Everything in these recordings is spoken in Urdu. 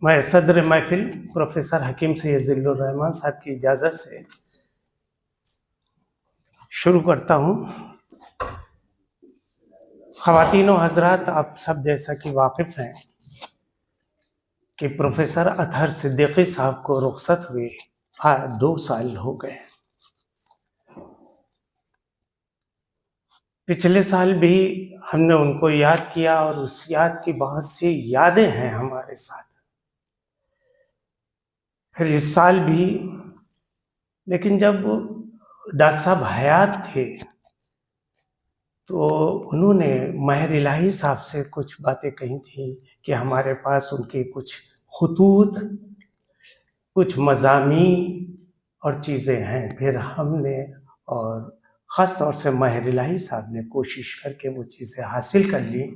میں صدر محفل پروفیسر حکیم سید ذل الرحمان صاحب کی اجازت سے شروع کرتا ہوں۔ خواتین و حضرات، آپ سب جیسا کہ واقف ہیں کہ پروفیسر اطہر صدیقی صاحب کو رخصت ہوئے 2 سال ہو گئے۔ پچھلے سال بھی ہم نے ان کو یاد کیا اور اس یاد کی بہت سی یادیں ہیں ہمارے ساتھ، پھر اس سال بھی۔ لیکن جب ڈاکٹر صاحب حیات تھے تو انہوں نے ماہر الہی صاحب سے کچھ باتیں کہی تھیں کہ ہمارے پاس ان کے کچھ خطوط، کچھ مضامین اور چیزیں ہیں۔ پھر ہم نے اور خاص طور سے ماہر الہی صاحب نے کوشش کر کے وہ چیزیں حاصل کر لی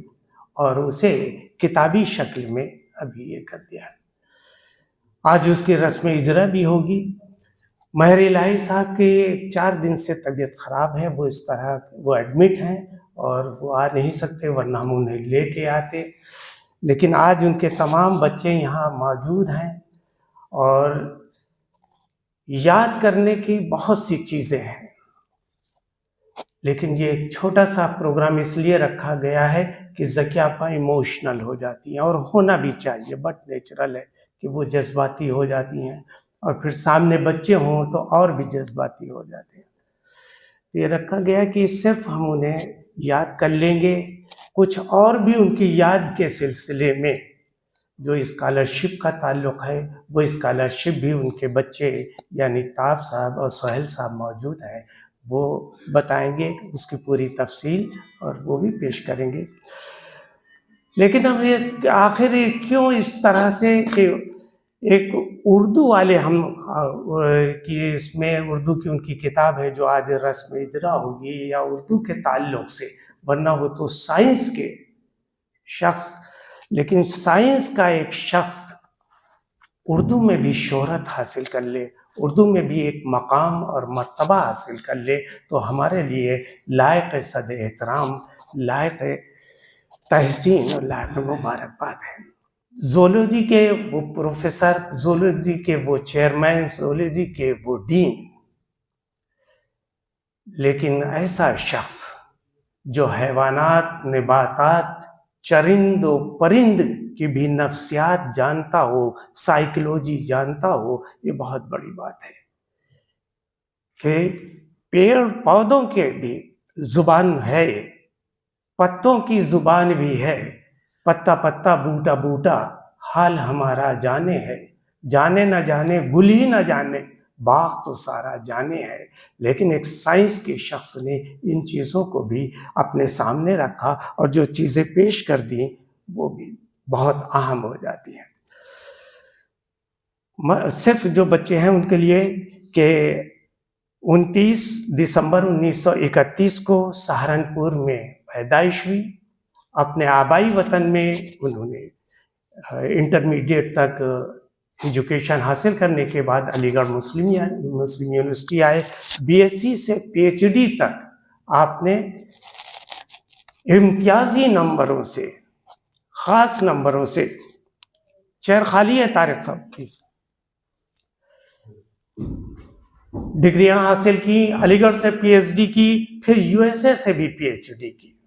اور اسے کتابی شکل میں ابھی یہ کر دیا ہے۔ آج اس کی رسم اجرا بھی ہوگی۔ ماہر الہی صاحب کے 4 دن سے طبیعت خراب ہے، وہ اس طرح وہ ایڈمٹ ہیں اور وہ آ نہیں سکتے، ورنہ ہم انہیں لے کے آتے۔ لیکن آج ان کے تمام بچے یہاں موجود ہیں اور یاد کرنے کی بہت سی چیزیں ہیں، لیکن یہ ایک چھوٹا سا پروگرام اس لیے رکھا گیا ہے کہ ذکیہ آپا ایموشنل ہو جاتی ہیں، اور ہونا بھی چاہیے، بٹ نیچرل ہے کہ وہ جذباتی ہو جاتی ہیں، اور پھر سامنے بچے ہوں تو اور بھی جذباتی ہو جاتے ہیں۔ تو یہ رکھا گیا کہ صرف ہم انہیں یاد کر لیں گے، کچھ اور بھی ان کی یاد کے سلسلے میں جو اسکالرشپ کا تعلق ہے، وہ اسکالرشپ بھی ان کے بچے یعنی تاب صاحب اور سہیل صاحب موجود ہیں، وہ بتائیں گے اس کی پوری تفصیل اور وہ بھی پیش کریں گے۔ لیکن ہم یہ آخر کیوں اس طرح سے کہ ایک اردو والے ہم کی اس میں اردو کی ان کی کتاب ہے جو آج رسم اجرا ہوگی یا اردو کے تعلق سے، ورنہ وہ تو سائنس کے شخص، لیکن سائنس کا ایک شخص اردو میں بھی شہرت حاصل کر لے، اردو میں بھی ایک مقام اور مرتبہ حاصل کر لے، تو ہمارے لیے لائق صد احترام، لائق تحسین اور لائق مبارکباد ہے۔ زولوجی کے وہ پروفیسر، زولوجی کے وہ چیئرمین، زولوجی کے وہ ڈین، لیکن ایسا شخص جو حیوانات، نباتات، چرند و پرند کی بھی نفسیات جانتا ہو، سائیکلوجی جانتا ہو، یہ بہت بڑی بات ہے کہ پیڑ پودوں کے بھی زبان ہے، پتوں کی زبان بھی ہے، پتا پتا بوٹا بوٹا حال ہمارا جانے ہے، جانے نہ جانے گل ہی نہ جانے باغ تو سارا جانے ہے۔ لیکن ایک سائنس کے شخص نے ان چیزوں کو بھی اپنے سامنے رکھا اور جو چیزیں پیش کر دیں وہ بھی بہت اہم ہو جاتی ہیں۔ صرف جو بچے ہیں ان کے لیے کہ 29 دسمبر 1931 کو سہارنپور میں پیدائش ہوئی۔ اپنے آبائی وطن میں انہوں نے انٹرمیڈیٹ تک ایجوکیشن حاصل کرنے کے بعد علی گڑھ مسلم یونیورسٹی آئے، بی ایس سی سے پی ایچ ڈی تک آپ نے امتیازی نمبروں سے، خاص نمبروں سے، چیئر خالی ہے طارق صاحب پلیز، ڈگریاں حاصل کی، علی گڑھ سے پی ایچ ڈی کی، پھر یو ایس اے سے بھی پی ایچ ڈی کی،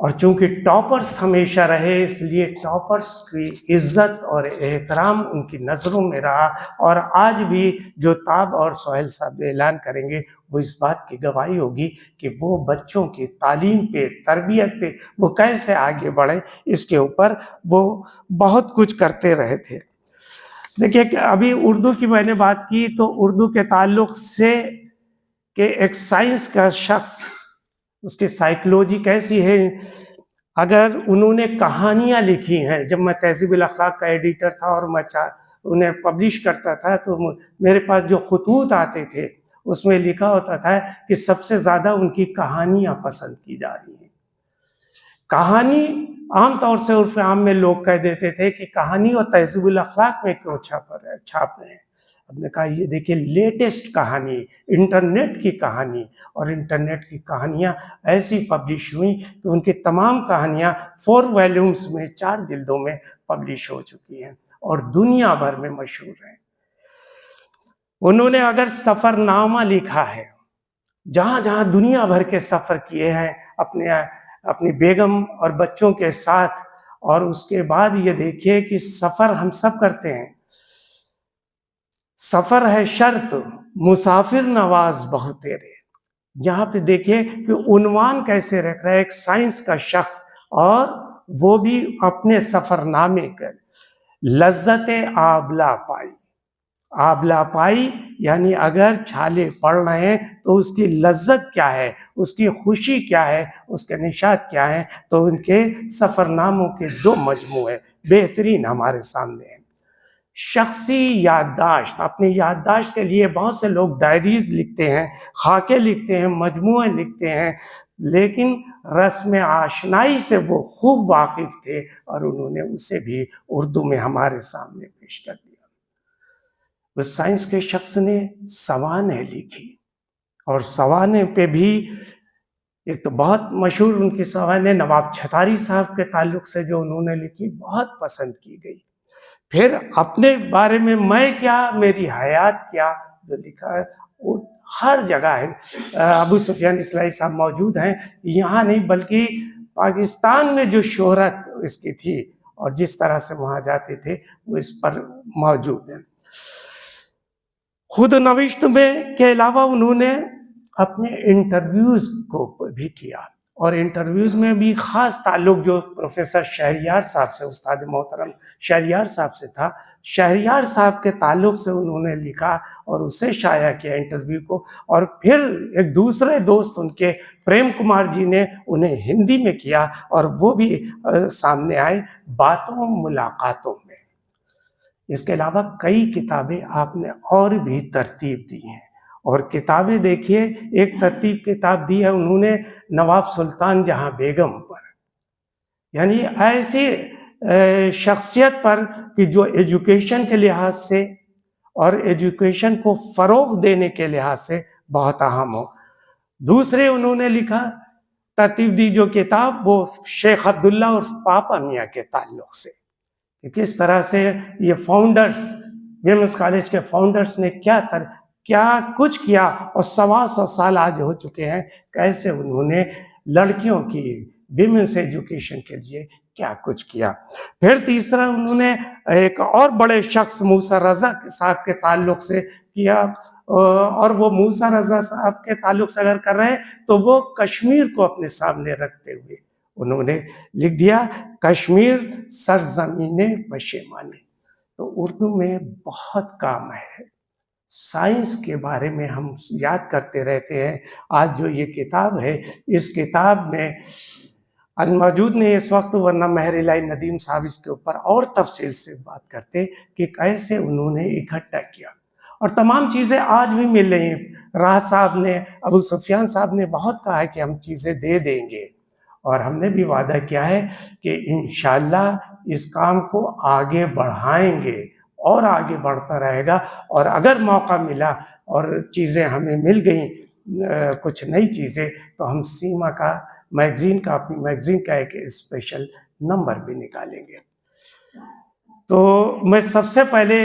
اور چونکہ ٹاپرز ہمیشہ رہے اس لیے ٹاپرز کی عزت اور احترام ان کی نظروں میں رہا، اور آج بھی جو تاب اور سہیل صاحب اعلان کریں گے وہ اس بات کی گواہی ہوگی کہ وہ بچوں کی تعلیم پہ، تربیت پہ وہ کیسے آگے بڑھے، اس کے اوپر وہ بہت کچھ کرتے رہے تھے۔ دیکھیے کہ ابھی اردو کی میں نے بات کی تو اردو کے تعلق سے کہ ایک سائنس کا شخص، اس کی سائیکلوجی کیسی ہے، اگر انہوں نے کہانیاں لکھی ہیں، جب میں تہذیب الاخلاق کا ایڈیٹر تھا اور میں انہیں پبلش کرتا تھا تو میرے پاس جو خطوط آتے تھے اس میں لکھا ہوتا تھا کہ سب سے زیادہ ان کی کہانیاں پسند کی جا رہی ہیں۔ کہانی عام طور سے عرف عام میں لوگ کہہ دیتے تھے کہ کہانی اور تہذیب الاخلاق میں کیوں چھاپ رہے ہیں۔ ہم نے کہا یہ دیکھیں لیٹسٹ کہانی، انٹرنیٹ کی کہانی، اور انٹرنیٹ کی کہانیاں ایسی پبلش ہوئیں کہ ان کی تمام کہانیاں 4 والیومز میں، 4 جلدوں میں پبلش ہو چکی ہیں، اور دنیا بھر میں مشہور ہیں۔ انہوں نے اگر سفر نامہ لکھا ہے، جہاں جہاں دنیا بھر کے سفر کیے ہیں اپنی بیگم اور بچوں کے ساتھ، اور اس کے بعد یہ دیکھیے کہ سفر ہم سب کرتے ہیں، سفر ہے شرط مسافر نواز بہت تیرے۔ یہاں پہ دیکھیے کہ عنوان کیسے رکھ رہا ہے، ایک سائنس کا شخص، اور وہ بھی اپنے سفر نامے کا لذت آبلا پائی۔ آبلا پائی یعنی اگر چھالے پڑ رہے ہیں تو اس کی لذت کیا ہے، اس کی خوشی کیا ہے، اس کے نشاط کیا ہے، تو ان کے سفر ناموں کے 2 مجموعے بہترین ہمارے سامنے ہیں۔ شخصی یادداشت، اپنی یادداشت کے لیے بہت سے لوگ ڈائریز لکھتے ہیں، خاکے لکھتے ہیں، مجموعے لکھتے ہیں، لیکن رسم آشنائی سے وہ خوب واقف تھے اور انہوں نے اسے بھی اردو میں ہمارے سامنے پیش کر دیا۔ اس سائنس کے شخص نے سوانح لکھی، اور سوانح پہ بھی ایک تو بہت مشہور ان کی سوانح نواب چھتاری صاحب کے تعلق سے جو انہوں نے لکھی، بہت پسند کی گئی۔ پھر اپنے بارے میں میں کیا میری حیات کیا جو لکھا ہے، وہ ہر جگہ ہے۔ ابو سفیان اصلاحی صاحب موجود ہیں یہاں نہیں بلکہ پاکستان میں جو شہرت اس کی تھی اور جس طرح سے وہاں جاتے تھے وہ اس پر موجود ہیں۔ خود نوشت میں کے علاوہ انہوں نے اپنے انٹرویوز کو بھی کیا، اور انٹرویوز میں بھی خاص تعلق جو پروفیسر شہریار صاحب سے، استاد محترم شہریار صاحب سے تھا، شہریار صاحب کے تعلق سے انہوں نے لکھا اور اسے شائع کیا انٹرویو کو، اور پھر ایک دوسرے دوست ان کے پریم کمار جی نے انہیں ہندی میں کیا، اور وہ بھی سامنے آئے باتوں ملاقاتوں میں۔ اس کے علاوہ کئی کتابیں آپ نے اور بھی ترتیب دی ہیں، اور کتابیں دیکھیے، ایک ترتیب کتاب دی ہے انہوں نے نواب سلطان جہاں بیگم پر، یعنی ایسی شخصیت پر کہ جو ایجوکیشن کے لحاظ سے اور ایجوکیشن کو فروغ دینے کے لحاظ سے بہت اہم ہو۔ دوسرے انہوں نے لکھا ترتیب دی جو کتاب، وہ شیخ عبداللہ اور پاپا میاں کے تعلق سے، کہ کس طرح سے یہ فاؤنڈرز، ویمنس کالج کے فاؤنڈرز نے کیا کچھ کیا، اور 125 سال آج ہو چکے ہیں، کیسے انہوں نے لڑکیوں کی ویمنس ایجوکیشن کے لیے کیا کچھ کیا۔ پھر تیسرا انہوں نے ایک اور بڑے شخص موسیٰ رضا صاحب کے تعلق سے کیا، اور وہ موسیٰ رضا صاحب کے تعلق سے اگر کر رہے ہیں تو وہ کشمیر کو اپنے سامنے رکھتے ہوئے انہوں نے لکھ دیا کشمیر سرزمین پشیمانی۔ تو اردو میں بہت کام ہے، سائنس کے بارے میں ہم یاد کرتے رہتے ہیں۔ آج جو یہ کتاب ہے، اس کتاب میں موجود نہیں اس وقت، ورنہ مہر الہی ندیم صاحب اس کے اوپر اور تفصیل سے بات کرتے کہ کیسے انہوں نے اکٹھا کیا، اور تمام چیزیں آج بھی مل رہی ہیں۔ راہ صاحب نے، ابو سفیان صاحب نے بہت کہا ہے کہ ہم چیزیں دے دیں گے، اور ہم نے بھی وعدہ کیا ہے کہ انشاءاللہ اس کام کو آگے بڑھائیں گے، اور آگے بڑھتا رہے گا۔ اور اگر موقع ملا اور چیزیں ہمیں مل گئیں، کچھ نئی چیزیں، تو ہم سیما کا میگزین کا، اپنی میگزین کا ایک اسپیشل نمبر بھی نکالیں گے۔ تو میں سب سے پہلے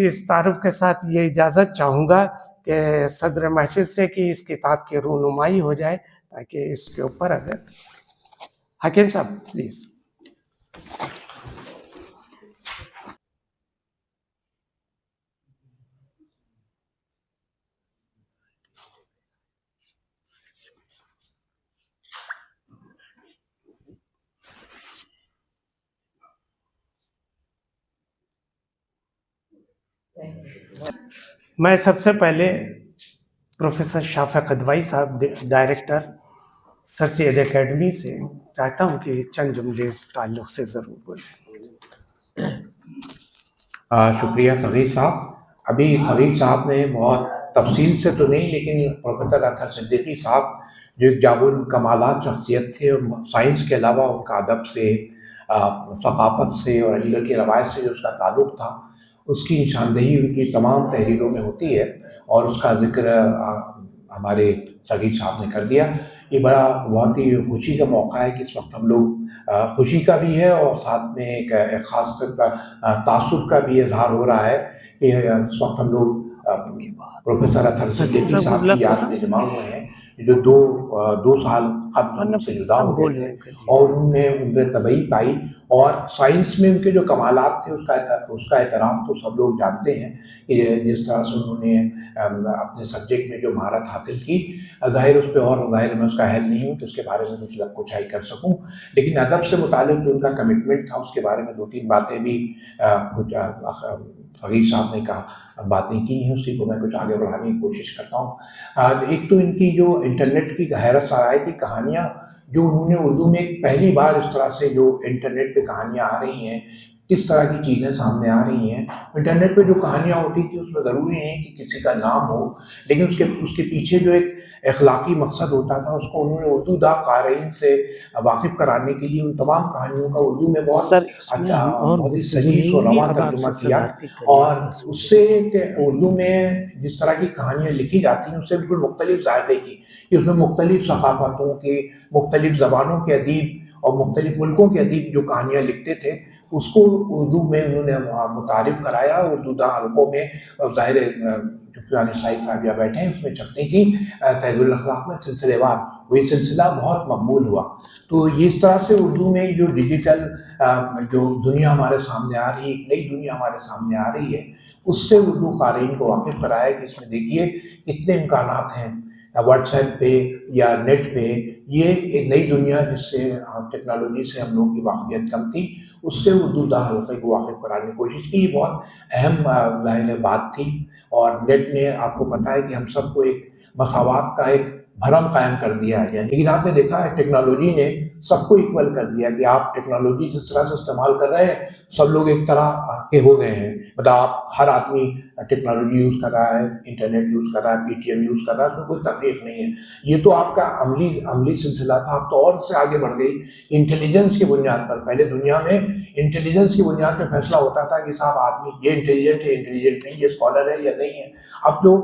اس تعارف کے ساتھ یہ اجازت چاہوں گا کہ صدر محفل سے کہ اس کتاب کی رونمائی ہو جائے، تاکہ اس کے اوپر اگر حکیم صاحب پلیز۔ میں سب سے پہلے پروفیسر شافق ادوائی صاحب ڈائریکٹر سر سید اکیڈمی سے چاہتا ہوں کہ چند جملے اس تعلق سے ضرور بولیں۔ شکریہ خلیل صاحب۔ ابھی خلیل صاحب نے بہت تفصیل سے تو نہیں، لیکن پروفیسر اطہر صدیقی صاحب جو ایک جامع الکمالات شخصیت تھے، سائنس کے علاوہ ان کا ادب سے، ثقافت سے اور علی گڑھ کی روایت سے جو اس کا تعلق تھا، اس کی نشاندہی ان کی تمام تحریروں میں ہوتی ہے، اور اس کا ذکر ہمارے سعید صاحب نے کر دیا. یہ بہت ہی خوشی کا موقع ہے کہ اس وقت ہم لوگ خوشی کا بھی ہے اور ساتھ میں ایک خاص تاثر کا بھی اظہار ہو رہا ہے کہ اس وقت ہم لوگ پروفیسر اطہر صدیقی صاحب کی یاد میں جمع ہوئے ہیں جو دو سال قبل ان سے جدا ہو گئے تھے اور انہوں نے عمر طبعی پائی اور سائنس میں ان کے جو کمالات تھے اس کا اعتراف تو سب لوگ جانتے ہیں کہ جس طرح سے انہوں نے اپنے سبجیکٹ میں جو مہارت حاصل کی. ظاہر اس پہ اور ظاہر میں اس کا اہل نہیں ہوں کہ اس کے بارے میں کچھ ہی کر سکوں, لیکن ادب سے متعلق جو ان کا کمٹمنٹ تھا اس کے بارے میں 2-3 باتیں بھی کچھ فقیر صاحب نے باتیں کی ہیں, اسی کو میں کچھ آگے بڑھانے کی کوشش کرتا ہوں. ایک تو ان کی جو انٹرنیٹ کی حیرت سرائے کی کہانیاں جو انہوں نے اردو میں پہلی بار اس طرح سے جو انٹرنیٹ پہ کہانیاں آ رہی ہیں, کس طرح کی چیزیں سامنے آ رہی ہیں. انٹرنیٹ پہ جو کہانیاں ہوتی تھیں اس میں ضروری نہیں کہ کسی کا نام ہو, لیکن اس کے پیچھے جو ایک اخلاقی مقصد ہوتا تھا اس کو انہوں نے اردو قارئین سے واقف کرانے کے لیے ان تمام کہانیوں کا اردو میں بہت ہی سلیس اور رواں ترجمہ کیا. اور اس سے کہ اردو میں جس طرح کی کہانیاں لکھی جاتی ہیں اس سے بالکل مختلف ذائقے کی, کہ اس میں مختلف ثقافتوں کے, مختلف زبانوں کے ادیب اور مختلف ملکوں کے ادیب جو کہانیاں لکھتے تھے اس کو اردو میں انہوں نے متعارف کرایا. اردو حلقوں میں ظاہر اسلائی صاحب یا بیٹھے ہیں اس میں چھپتی تھی تہذیب الاخلاق میں سلسلے وار, وہی سلسلہ بہت مقبول ہوا. تو یہ اس طرح سے اردو میں جو ڈیجیٹل جو دنیا ہمارے سامنے آ رہی ہے, ایک نئی دنیا ہمارے سامنے آ رہی ہے, اس سے اردو قارئین کو واقف کرایا کہ اس میں دیکھیے کتنے امکانات ہیں واٹس ایپ پہ یا نیٹ پہ. یہ ایک نئی دنیا جس سے ٹیکنالوجی سے ہم لوگوں کی واقفیت کم تھی, اس سے اردو حلقے کو واقف کرانے کی کوشش کی. یہ بہت اہم ظاہر بات تھی. اور نیٹ نے آپ کو پتہ ہے کہ ہم سب کو ایک مساوات کا ایک بھرم قائم کر دیا ہے, یعنی لیکن آپ نے دیکھا ہے ٹیکنالوجی نے سب کو ایکول کر دیا کہ آپ ٹیکنالوجی جس طرح سے استعمال کر رہے ہیں سب لوگ ایک طرح کے ہو گئے ہیں. مطلب آپ ہر آدمی ٹیکنالوجی یوز کر رہا ہے, انٹرنیٹ یوز کر رہا ہے, پی ٹی ایم یوز کر رہا ہے, اس میں کوئی تفریق نہیں ہے. یہ تو آپ کا عملی سلسلہ تھا. آپ تو اور اس سے آگے بڑھ گئی انٹیلیجنس کی بنیاد پر. پہلے دنیا میں انٹیلیجنس کی بنیاد پہ فیصلہ ہوتا تھا کہ صاحب آدمی یہ انٹیلیجنٹ ہے, انٹیلیجنٹ نہیں, یہ اسکالر ہے یا نہیں ہے. اب جو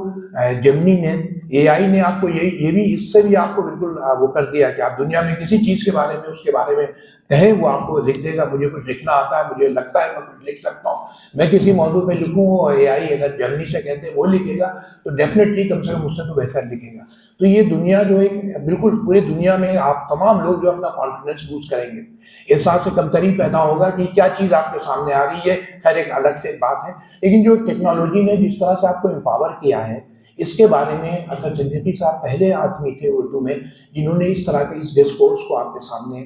جیمنی نے, اے آئی نے آپ کو یہ بھی اس سے بھی آپ کو بالکل وہ کر دیا کہ آپ دنیا میں کسی چیز کے بارے میں, اس کے بارے میں کہیں وہ آپ کو لکھ دے گا. مجھے کچھ لکھنا آتا ہے, مجھے لگتا ہے میں کچھ لکھ سکتا ہوں, میں کسی موضوع پہ لکھوں اور اے آئی اگر جیمنی سے کہتے ہیں وہ لکھے گا تو ڈیفینیٹلی کم سے کم اس سے تو بہتر لکھے گا. تو یہ دنیا جو ایک بالکل پوری دنیا میں آپ تمام لوگ جو اپنا کانفیڈنس بوسٹ کریں گے, احساس کمتری پیدا ہوگا کہ کیا چیز آپ کے سامنے آ رہی ہے. خیر ایک الگ سے بات ہے, لیکن جو ٹیکنالوجی نے جس طرح سے آپ کو امپاور کیا ہے اس کے بارے میں اطہر صدیقی صاحب پہلے آدمی تھے اردو میں جنہوں نے اس طرح کے اس ڈسکورس کو آپ کے سامنے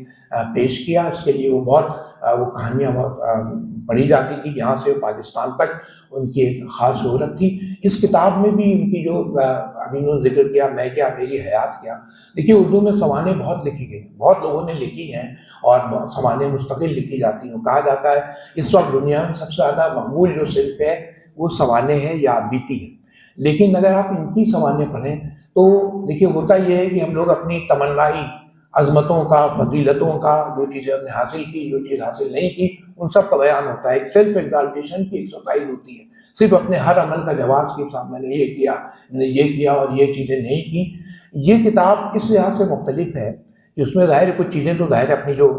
پیش کیا. اس کے لیے وہ کہانیاں بہت پڑھی جاتی تھی, یہاں سے پاکستان تک ان کی ایک خاص شہرت تھی. اس کتاب میں بھی ان کی جو ابھی انہوں نے ذکر کیا, میں کیا میری حیات کیا, دیکھیے اردو میں سوانح بہت لکھی گئی, بہت لوگوں نے لکھی ہیں اور سوانح مستقل لکھی جاتی ہیں. کہا جاتا ہے اس وقت دنیا میں سب سے زیادہ مقبول جو صنف ہے وہ سوانح ہے یا بیتی ہے. لیکن اگر آپ ان کی سوانح پڑھیں تو دیکھیے ہوتا یہ ہے کہ ہم لوگ اپنی تمنائی عظمتوں کا, فضیلتوں کا, جو چیزیں ہم نے حاصل کی, جو چیز حاصل نہیں کی, ان سب کا بیان ہوتا ہے. ایک سیلف ایگزالٹیشن کی ایکسرسائز ہوتی ہے, صرف اپنے ہر عمل کا جواز کے ساتھ میں نے یہ کیا اور یہ چیزیں نہیں کی. یہ کتاب اس لحاظ سے مختلف ہے کہ اس میں ظاہر کچھ چیزیں تو ظاہر اپنی جو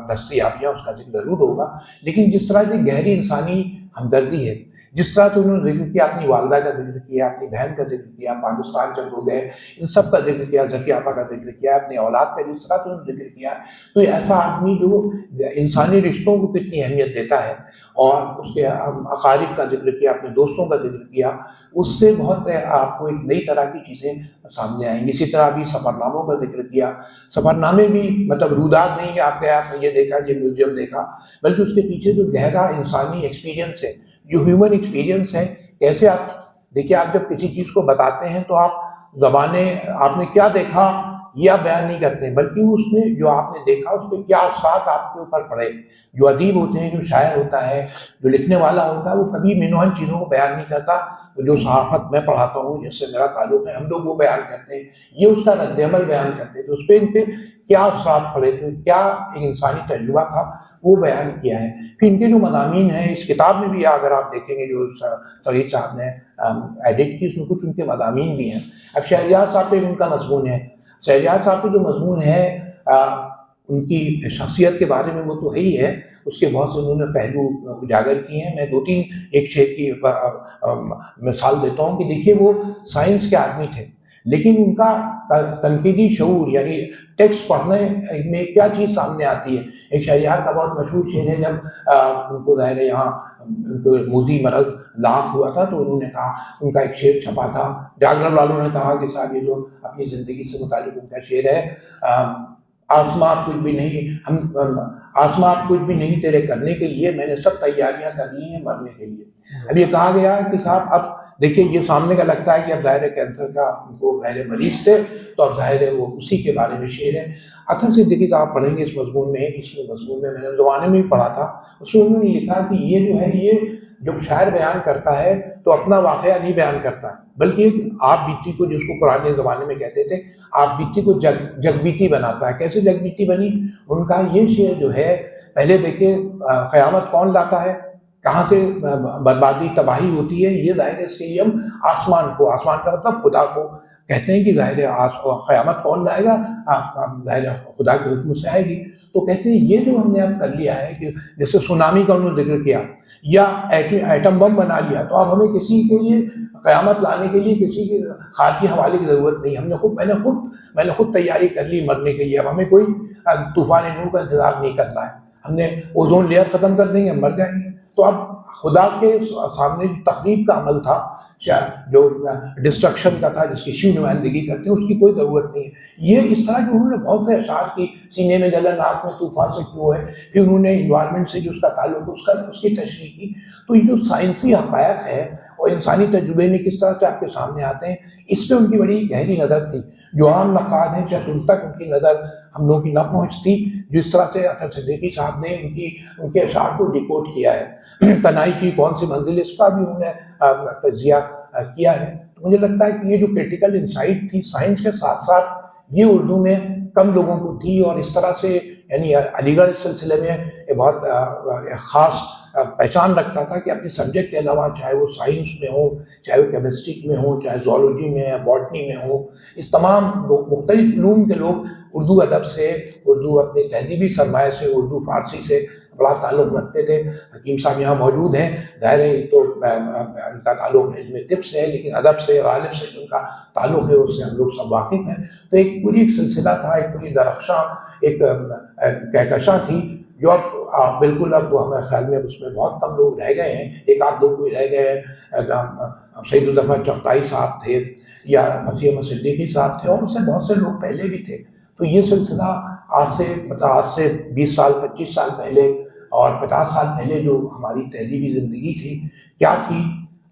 دستیابیاں اس کا ذکر ضرور ہوگا, لیکن جس طرح کی گہری انسانی ہمدردی ہے, جس طرح سے انہوں نے ذکر کیا, اپنی والدہ کا ذکر کیا, اپنی بہن کا ذکر کیا, پاکستان جب ہو گئے ان سب کا ذکر کیا, ذکی آپا کا ذکر کیا, اپنی اولاد کا جس طرح سے انہوں نے ذکر کیا, تو ایسا آدمی جو انسانی رشتوں کو کتنی اہمیت دیتا ہے اور اس کے اقارب کا ذکر کیا, اپنے دوستوں کا ذکر کیا, اس سے بہت آپ کو ایک نئی طرح کی چیزیں سامنے آئیں گی. اسی طرح بھی سفر ناموں کا ذکر کیا. سفر نامے بھی مطلب روداد نہیں کہ آپ گئے, آپ نے یہ دیکھا, یہ میوزیم دیکھا, بلکہ اس کے پیچھے جو گہرا انسانی ایکسپیرینس ہے, جو ہیومن ایکسپیرینس ہے. کیسے آپ دیکھیے, آپ جب کسی چیز کو بتاتے ہیں تو آپ زبانیں, آپ نے کیا دیکھا یہ آپ بیان نہیں کرتے ہیں, بلکہ اس نے جو آپ نے دیکھا اس پہ کیا اثرات آپ کے اوپر پڑے. جو ادیب ہوتے ہیں, جو شاعر ہوتا ہے, جو لکھنے والا ہوتا ہے, وہ کبھی منوہن چیزوں کو بیان نہیں کرتا. جو صحافت میں پڑھاتا ہوں جس سے میرا تعلق ہے, ہم لوگ وہ بیان کرتے ہیں, یہ اس کا رد عمل بیان کرتے ہیں. تو اس پہ ان پہ کیا اثرات پڑے تھے, کیا ایک انسانی تجربہ تھا, وہ بیان کیا ہے. پھر ان کے جو مضامین ہیں اس کتاب میں بھی اگر آپ دیکھیں گے جو سعید صاحب نے ایڈٹ کی، اس میں کچھ ان کے مضامین بھی ہیں۔ اب شہریار صاحب پہ ان کا مضمون ہے، شہریار صاحب پہ جو مضمون ہے ان کی شخصیت کے بارے میں وہ تو ہے ہی ہے، اس کے بہت سے انہوں نے پہلو اجاگر کیے ہیں۔ میں 2-3 ایک شعر کی مثال دیتا ہوں کہ دیکھیے وہ سائنس کے آدمی تھے، لیکن ان کا تنقیدی شعور یعنی ٹیکسٹ پڑھنے میں کیا چیز سامنے آتی ہے۔ ایک شہریار کا بہت مشہور شعر ہے، جب ان کو ظاہر یہاں مودی مرض لاحق ہوا تھا تو انہوں نے کہا، ان کا ایک شعر چھپا تھا، جاگرن والوں نے کہا کہ صاحب یہ جو اپنی زندگی سے متعلق ان کا شعر ہے، آسماں کچھ بھی نہیں، آسماں کچھ بھی نہیں تیرے کرنے کے لیے، میں نے سب تیاریاں کر لی ہیں مرنے کے لیے۔ اب یہ کہا گیا ہے کہ صاحب اب دیکھیے یہ سامنے کا لگتا ہے کہ اب ظاہر کینسر کا وہ ظاہر مریض تھے، تو اب ظاہر وہ اسی کے بارے میں شعر ہے۔ اطہر صدیقی صاحب پڑھیں گے اس مضمون میں میں نے زمانے میں بھی پڑھا تھا، اس میں انہوں نے لکھا کہ یہ جو ہے، یہ جب شاعر بیان کرتا ہے تو اپنا واقعہ نہیں بیان کرتا، بلکہ ایک آپ بیتی کو، جس کو قرآن زمانے میں کہتے تھے آپ بیتی کو جگ بیتی بناتا ہے۔ کیسے جگ بیتی بنی؟ ان کا یہ شعر جو ہے، پہلے دیکھیں قیامت کون لاتا ہے، کہاں سے بربادی تباہی ہوتی ہے، یہ ظاہر ہے اس کے لیے ہم آسمان کا مطلب خدا کو کہتے ہیں کہ ظاہر قیامت کون لائے گا، ظاہر خدا کے حکم سے آئے گی۔ تو کہتے ہیں یہ جو ہم نے اب کر لیا ہے کہ جیسے سونامی کا انہوں نے ذکر کیا یا ایٹم بم بنا لیا، تو اب ہمیں کسی کے لیے قیامت لانے کے لیے کسی کے خارجی حوالے کی ضرورت نہیں، میں نے خود تیاری کر لی مرنے کے لیے، اب ہمیں کوئی طوفان نوح کا انتظار نہیں کرنا ہے، ہم نے اوزون لیئر ختم کر دیں گے، ہم مر جائیں گے۔ تو اب خدا کے سامنے تخریب کا عمل تھا، جو ڈسٹرکشن کا تھا، جس کی شیو نمائندگی کرتے ہیں، اس کی کوئی ضرورت نہیں ہے۔ یہ اس طرح کے انہوں نے بہت سے اشعار کی، سینے میں جلن آنکھ میں طوفان سے کیوں ہے، پھر انہوں نے انوائرمنٹ سے جو اس کا تعلق اس کی تشریح کی۔ تو یہ جو سائنسی حقائق ہے اور انسانی تجربے میں کس طرح سے آپ کے سامنے آتے ہیں، اس پہ ان کی بڑی گہری نظر تھی۔ جو عام نقاد ہیں شاید ان تک ان کی نظر ہم لوگوں کی نہ پہنچتی، جس طرح سے اطہر صدیقی صاحب نے ان کے اشعار کو ڈیکوڈ کیا ہے۔ تنہائی کی کون سی منزل، اس کا بھی انہوں نے تجزیہ کیا ہے۔ تو مجھے لگتا ہے کہ یہ جو کریٹیکل انسائٹ تھی سائنس کے ساتھ ساتھ، یہ اردو میں کم لوگوں کو تھی، اور اس طرح سے یعنی علی گڑھ اس سلسلے میں بہت خاص پہچان رکھتا تھا کہ اپنے سبجیکٹ کے علاوہ، چاہے وہ سائنس میں ہو، چاہے وہ کیمسٹری میں ہو، چاہے زوالوجی میں یا باٹنی میں ہو، اس تمام مختلف علوم کے لوگ اردو ادب سے، اردو اپنے تہذیبی سرمایہ سے، اردو فارسی سے بڑا تعلق رکھتے تھے۔ حکیم صاحب یہاں موجود ہیں، ظاہر ہے تو ان کا تعلق علم طب سے ہے، لیکن ادب سے، غالب سے جو ان کا تعلق ہے اس سے ہم لوگ سب واقف ہیں۔ تو ایک پوری سلسلہ تھا، ایک پوری درخشاں ایک کہکشاں تھی، جو اب بالکل اب ہمارے خیال میں اس میں بہت کم لوگ رہ گئے ہیں، ایک آدھ لوگ کوئی رہ گئے ہیں، سعید الظفر چغتائی صاحب تھے یا مسیح احمد صدیقی صاحب تھے، اور اس سے بہت سے لوگ پہلے بھی تھے۔ تو یہ سلسلہ آج سے 20 سال 25 سال پہلے اور 50 سال پہلے جو ہماری تہذیبی زندگی تھی کیا تھی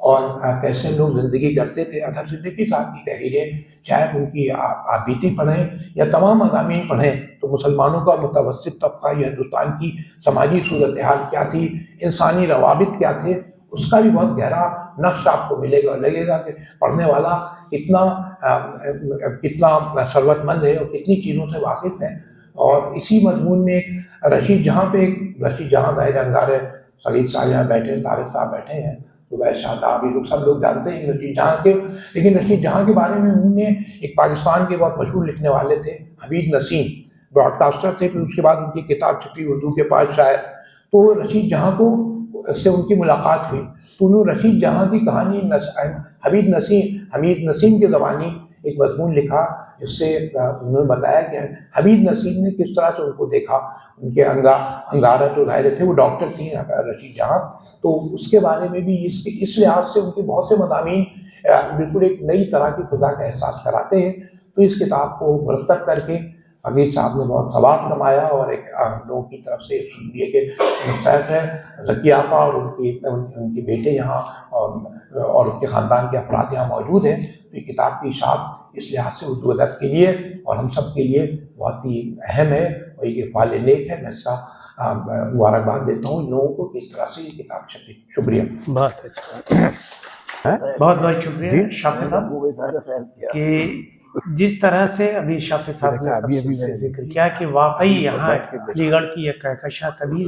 اور کیسے لوگ زندگی کرتے تھے، اطہر صدیقی صاحب کی تحریریں، چاہے ان کی آبیتی پڑھیں یا تمام مضامین پڑھیں، تو مسلمانوں کا متوسط طبقہ یا ہندوستان کی سماجی صورتحال کیا تھی، انسانی روابط کیا تھے، اس کا بھی بہت گہرا نقش آپ کو ملے گا، لگے گا کہ پڑھنے والا کتنا ثروت مند ہے اور کتنی چیزوں سے واقف ہے۔ اور اسی مضمون میں رشید جہاں ظاہر انگار ہے، سعید صاحب یہاں بیٹھے ہیں، طارق صاحب بیٹھے ہیں، زبیر شاداب، یہ لوگ سب لوگ جانتے ہیں رشید جہاں کے، لیکن رشید جہاں کے بارے میں انہوں نے، ایک پاکستان کے بہت مشہور لکھنے والے تھے حمید نسیم، براڈ کاسٹر تھے، پھر اس کے بعد ان کی کتاب چھپی اردو کے 5 شاعر، تو رشید جہاں کو سے ان کی ملاقات ہوئی، تو انہوں نے رشید جہاں کی کہانی حمید نسیم کے زبانی ایک مضمون لکھا، جس سے انہوں نے بتایا کہ حمید نسیم نے کس طرح سے ان کو دیکھا، ان کے انگارہ تو ظاہر تھے، وہ ڈاکٹر تھیں رشید جہاں، تو اس کے بارے میں بھی اس لحاظ سے ان کے بہت سے مضامین بالکل ایک نئی طرح کی فضا کا احساس کراتے ہیں۔ تو اس کتاب کو مرتب کر کے حمید صاحب نے بہت ثواب کمایا، اور ایک لوگوں کی طرف سے یہ کہ مستحق ہے ذکی آپا اور ان کی بیٹے یہاں اور ان کے خاندان کے افراد یہاں موجود ہیں، تو یہ کتاب کی اشاعت اس لحاظ سے اردو ادب کے لیے اور ہم سب کے لیے بہت ہی اہم ہے، اور یہ فعال نیک ہے۔ میں اس کا مبارکباد دیتا ہوں ان لوگوں کو کہ اس طرح سے یہ کتاب چھپی۔ شکریہ، بہت اچھا، بہت بہت شکریہ شافع صاحب کہ جس طرح سے ابھی شافع صاحب نے تفصیل سے ذکر کیا کہ واقعی یہاں علی گڑھ کی ایک کہکشاں طبی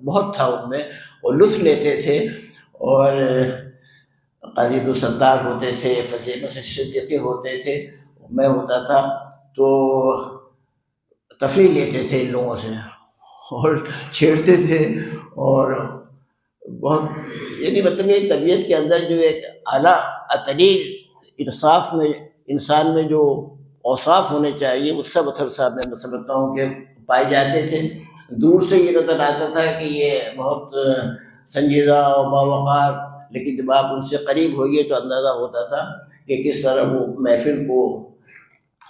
بہت تھا ان میں، اور لطف لیتے تھے. اور قاضی عبدالستار ہوتے تھے، فضیل مسیح صدیقی ہوتے تھے، میں ہوتا تھا، تو تفریح لیتے تھے ان لوگوں سے اور چھیڑتے تھے. اور بہت یعنی مطلب یہ طبیعت کے اندر جو ایک اعلیٰ ترین انسان میں جو اوصاف ہونے چاہیے وہ سب اطہر صاحب میں سمجھتا ہوں کہ پائے جاتے تھے. دور سے یہ نظر آتا تھا کہ یہ بہت سنجیدہ اور باوقار، لیکن جب آپ ان سے قریب ہوئیے تو اندازہ ہوتا تھا کہ کس طرح وہ محفل کو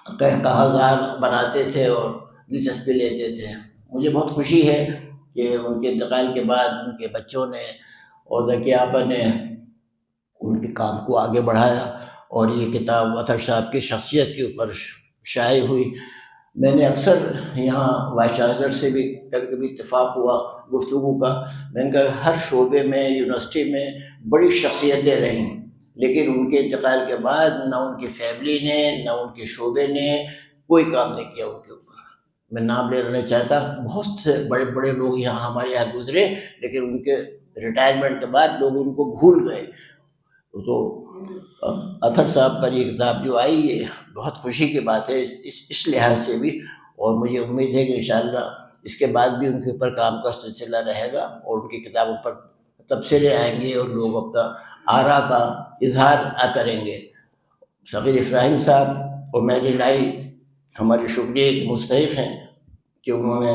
قہقہازار بناتے تھے اور دلچسپی لیتے تھے. مجھے بہت خوشی ہے کہ ان کے انتقال کے بعد ان کے بچوں نے اور ذکی آپا نے ان کے کام کو آگے بڑھایا، اور یہ کتاب اطہر صاحب کی شخصیت کے اوپر شائع ہوئی. میں نے اکثر یہاں وائس چانسلر سے بھی کبھی کبھی اتفاق ہوا گفتگو کا، میں نے کہا ہر شعبے میں یونیورسٹی میں بڑی شخصیتیں رہیں، لیکن ان کے انتقال کے بعد نہ ان کی فیملی نے نہ ان کے شعبے نے کوئی کام نہیں کیا ان کے اوپر. میں نام لینا نہیں چاہتا، بہت سے بڑے بڑے لوگ یہاں ہمارے یہاں گزرے، لیکن ان کے ریٹائرمنٹ کے بعد لوگ ان کو بھول گئے. تو اطہر صاحب پر یہ کتاب جو آئی یہ بہت خوشی کی بات ہے اس لحاظ سے بھی، اور مجھے امید ہے کہ انشاءاللہ اس کے بعد بھی ان کے اوپر کام کا سلسلہ رہے گا، اور ان کی کتابوں پر تبصرے آئیں گے اور لوگ اپنا آراء کا اظہار کریں گے. صغیر افراہیم صاحب اور مہدی الہی ہمارے شکریہ کے مستحق ہیں کہ انہوں نے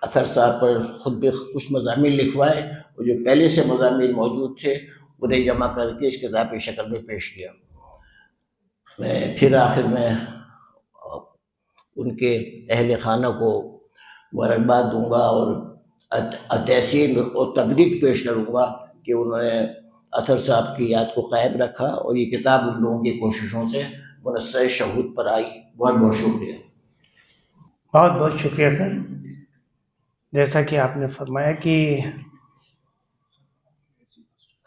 اطہر صاحب پر خود بھی کچھ مضامین لکھوائے، اور جو پہلے سے مضامین موجود تھے انہیں جمع کر کے اس کتاب کی شکل میں پیش کیا. میں پھر آخر میں ان کے اہل خانہ کو مبارکباد دوں گا اور تحسین اور تبریک پیش کروں گا کہ انہوں نے اطہر صاحب کی یاد کو قائم رکھا، اور یہ کتاب ان لوگوں کی کوششوں سے منصر شہود پر آئی. بہت بہت شکریہ. بہت بہت شکریہ سر. جیسا کہ آپ نے فرمایا کہ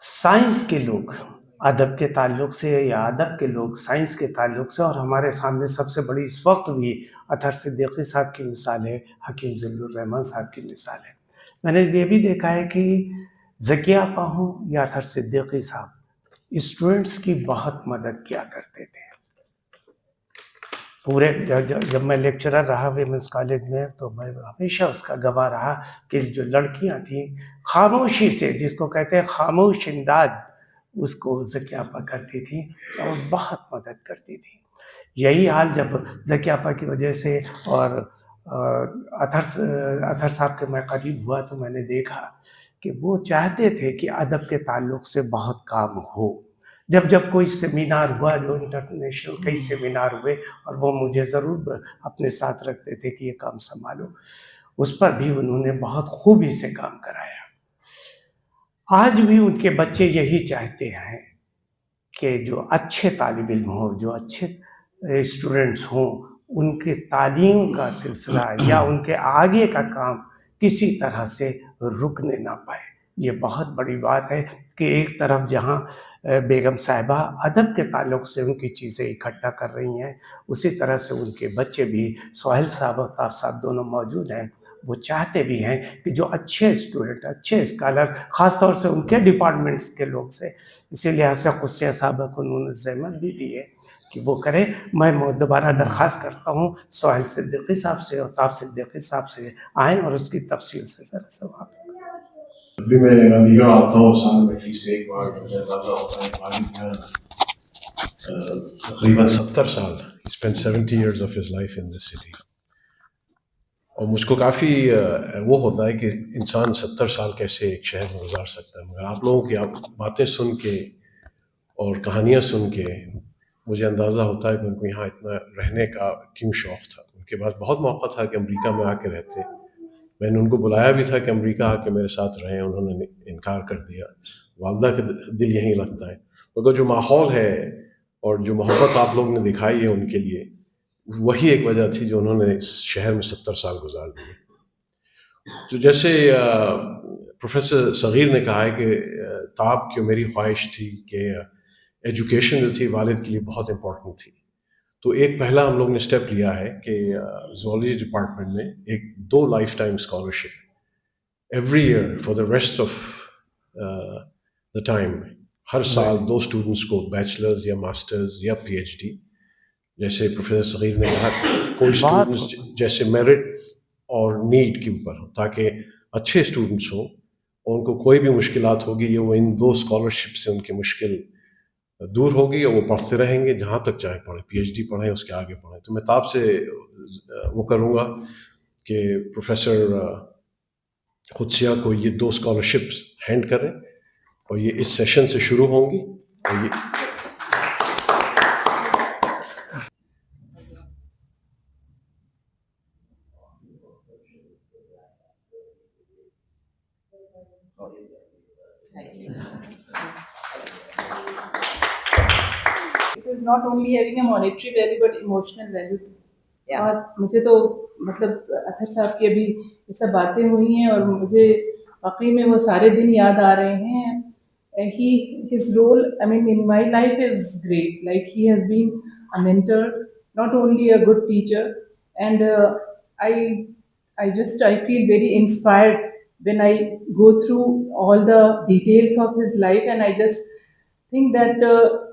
سائنس کے لوگ ادب کے تعلق سے یا ادب کے لوگ سائنس کے تعلق سے، اور ہمارے سامنے سب سے بڑی اس وقت بھی اطہر صدیقی صاحب کی مثال ہے، حکیم ذل الرحمن صاحب کی مثال ہے. میں نے یہ بھی دیکھا ہے کہ ذکی آپا ہوں یا اطہر صدیقی صاحب اسٹوڈنٹس کی بہت مدد کیا کرتے تھے. پورے جب میں لیکچرر رہا ویمنس کالج میں تو میں ہمیشہ اس کا گواہ رہا کہ جو لڑکیاں تھیں خاموشی سے، جس کو کہتے ہیں خاموش امداد، اس کو ذکی آپا کرتی تھیں اور بہت مدد کرتی تھیں. یہی حال جب ذکی آپا کی وجہ سے اور اطہر صاحب کے میں قریب ہوا تو میں نے دیکھا کہ وہ چاہتے تھے کہ ادب کے تعلق سے بہت کام ہو. جب کوئی سیمینار ہوا، جو انٹرنیشنل کئی سیمینار ہوئے، اور وہ مجھے ضرور اپنے ساتھ رکھتے تھے کہ یہ کام سنبھالو، اس پر بھی انہوں نے بہت خوبی سے کام کرایا. آج بھی ان کے بچے یہی چاہتے ہیں کہ جو اچھے طالب علم ہوں، جو اچھے اسٹوڈنٹس ہوں، ان کے تعلیم کا سلسلہ یا ان کے آگے کا کام کسی طرح سے رکنے نہ پائے. یہ بہت بڑی بات ہے کہ ایک طرف جہاں بیگم صاحبہ ادب کے تعلق سے ان کی چیزیں اکٹھا کر رہی ہیں، اسی طرح سے ان کے بچے بھی سہیل صاحب اور طاف صاحب دونوں موجود ہیں. وہ چاہتے بھی ہیں کہ جو اچھے اسٹوڈنٹ، اچھے اسکالر، خاص طور سے ان کے ڈپارٹمنٹس کے لوگ سے، اسی لحاظ سے قدسیہ صاحبہ کو انہوں نے زحمت بھی دی ہے کہ وہ کریں. میں دوبارہ درخواست کرتا ہوں سہیل صدیقی صاحب سے اور طاف صدیقی صاحب سے آئیں اور اس کی تفصیل سے ذرا سوال. ابھی میں علی گڑھ آتا ہوں سال میں فی سے ایک بار، مجھے اندازہ ہوتا ہے تقریباً 70 سال. He spent 70 years of his life in this city. اور مجھ کو کافی وہ ہوتا ہے کہ انسان 70 سال کیسے ایک شہر میں گزار سکتا ہے. مگر آپ لوگوں کی باتیں سن کے اور کہانیاں سن کے مجھے اندازہ ہوتا ہے کہ ان کو یہاں اتنا رہنے کا کیوں شوق تھا. ان کے پاس بہت موقع تھا کہ امریکہ میں آ کے رہتے. میں نے ان کو بلایا بھی تھا کہ امریکہ آ کے میرے ساتھ رہیں، انہوں نے انکار کر دیا. والدہ کا دل یہیں لگتا ہے. مگر جو ماحول ہے اور جو محبت آپ لوگ نے دکھائی ہے ان کے لیے، وہی ایک وجہ تھی جو انہوں نے اس شہر میں 70 سال گزار دیے. تو جیسے پروفیسر صغیر نے کہا ہے کہ تاب کی میری خواہش تھی کہ ایجوکیشن جو تھی والد کے لیے بہت امپورٹنٹ تھی. تو ایک پہلا ہم لوگ نے اسٹیپ لیا ہے کہ زوالوجی ڈپارٹمنٹ میں 2 life time scholarship every year for the rest of the time, ہر سال 2 اسٹوڈنٹس کو بیچلرز یا ماسٹرز یا پی ایچ ڈی، جیسے پروفیسر صغیر نے کہا کوئی اسٹوڈنٹس جیسے میرٹ اور نیڈ کے اوپر ہو، تاکہ اچھے اسٹوڈنٹس ہوں اور ان کو کوئی بھی مشکلات ہوگی یہ وہ ان 2 اسکالرشپ سے ان کی مشکل دور ہوگی اور وہ پڑھتے رہیں گے جہاں تک چاہے پڑھیں، پی ایچ ڈی پڑھیں اس کے آگے پڑھیں. تو میں تاب سے وہ کروں گا کہ پروفیسر قدسیہ کو یہ 2 اسکالرشپس ہینڈ کریں اور یہ اس سیشن سے شروع ہوں گی. اور یہ It is not only having a monetary value but emotional value. اور مجھے تو مطلب اطہر صاحب کی ابھی یہ سب باتیں ہوئی ہیں اور مجھے واقعی میں وہ سارے دن یاد آ رہے ہیں. His role, I mean, in my life is great. Like he has been a mentor, not only a good teacher, and I feel very inspired when I go through all the details of his life, and I just think that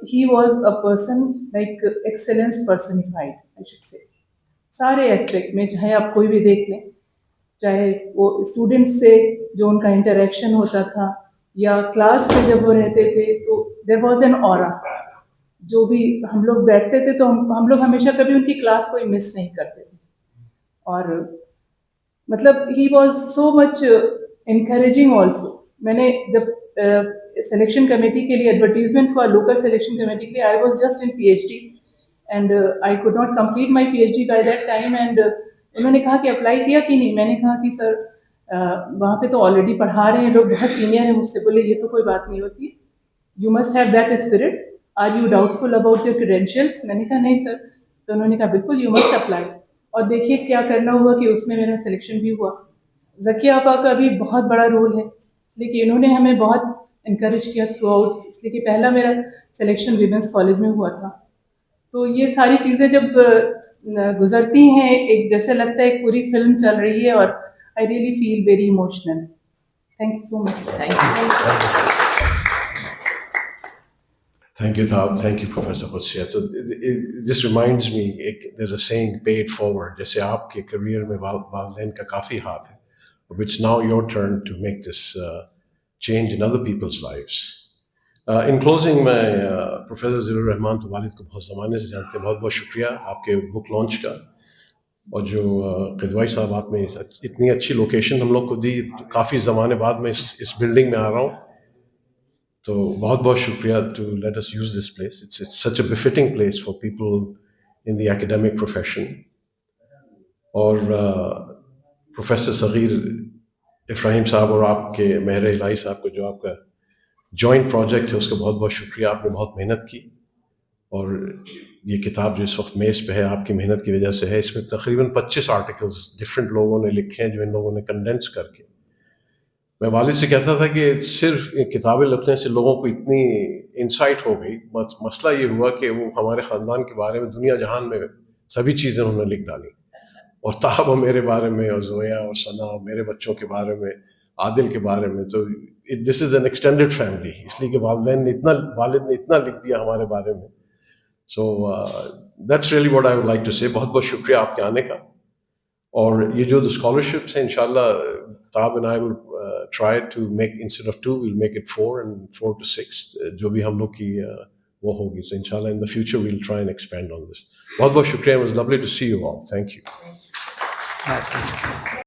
he was a person like excellence personified, I should say. سارے ایسپیکٹ میں، چاہے آپ کوئی بھی دیکھ لیں، چاہے وہ اسٹوڈنٹس سے جو ان کا انٹریکشن ہوتا تھا یا کلاس میں جب وہ رہتے تھے تو دیر واز این اورا. جو بھی ہم لوگ بیٹھتے تھے تو ہم لوگ ہمیشہ کبھی ان کی کلاس کوئی مس نہیں کرتے تھے. اور مطلب he was so much encouraging also. میں نے جب سلیکشن کمیٹی کے لیے ایڈورٹیزمنٹ ہوا، لوکل سلیکشن کمیٹی کے لیے، I was just in P H D and I could not complete my P H D by that time. And انہوں نے کہا کہ اپلائی کیا کہ نہیں. میں نے کہا کہ سر وہاں پہ تو آلریڈی پڑھا رہے ہیں لوگ، بہت سینئر ہیں. مجھ سے بولے یہ تو کوئی بات نہیں ہوتی، you must have that spirit. Are you doubtful about your credentials? میں نے کہا نہیں سر. تو انہوں نے کہا بالکل یو مسٹ اپلائی. اور دیکھیے کیا کرنا ہوا کہ اس میں میرا سلیکشن بھی ہوا. ذکیہ آپا کا بھی بہت بڑا رول ہے، لیکن انہوں نے ہمیں بہت انکریج کیا تھرو آؤٹ، اس لیے کہ پہلا میرا سلیکشن ویمنس کالج میں ہوا تھا. تو یہ ساری چیزیں جب گزرتی ہیں ایک جیسے لگتا ہے ایک پوری فلم چل رہی ہے، اور I really feel very emotional. Thank you so much. Thank you, Thab. Thank you, Professor Qudsiya. So this reminds me, there's a saying, pay it forward. جیسے آپ کے کریئر میں والدین کا کافی ہاتھ ہے. It's now your turn to make this change in other people's lives. In closing, میں پروفیسر ضیاء الرحمان تو والد کو بہت زمانے سے جانتے ہیں، بہت بہت شکریہ آپ کے بک لانچ کا، اور جو قدوائی صاحب آپ نے اتنی اچھی لوکیشن ہم لوگ کو دی. کافی زمانے بعد میں اس بلڈنگ میں آ رہا ہوں، تو بہت بہت شکریہ to let us use this place. It's such a befitting place for people in the academic profession. اور پروفیسر صغیر افراہیم صاحب اور آپ کے مہر الہی صاحب کو جو آپ کا جوائنٹ پروجیکٹ ہے اس کا بہت بہت شکریہ. آپ نے بہت محنت کی، اور یہ کتاب جو اس وقت میز پہ ہے آپ کی محنت کی وجہ سے ہے. اس میں تقریباً 25 آرٹیکلز ڈفرینٹ لوگوں نے لکھے ہیں جو ان لوگوں نے کنڈینس کر کے. میں والد سے کہتا تھا کہ صرف کتابیں لکھنے سے لوگوں کو اتنی انسائٹ ہو گئی، مسئلہ یہ ہوا کہ وہ ہمارے خاندان کے بارے میں دنیا جہان میں سبھی چیزیں انہوں نے لکھ ڈالی، اور طاہب میرے بارے میں، اور زویا اور ثنا اور میرے بچوں کے بارے میں، عادل کے بارے میں. تو دس از این ایکسٹینڈیڈ فیملی، اس لیے کہ والد نے اتنا لکھ دیا ہمارے بارے میں. So that's really what I would like to say. بہت بہت شکریہ آپ کے آنے کا. اور یہ جو اسکالرشپس ہیں انشاءاللہ طاب and I will try to make instead of 2 we'll make it 4 and 4 to 6 جو بھی ہم لوگ کی وہ ہوگی. سو انشاءاللہ in the future we'll try and expand on this. بہت بہت شکریہ. It was lovely to see you all. Thank you.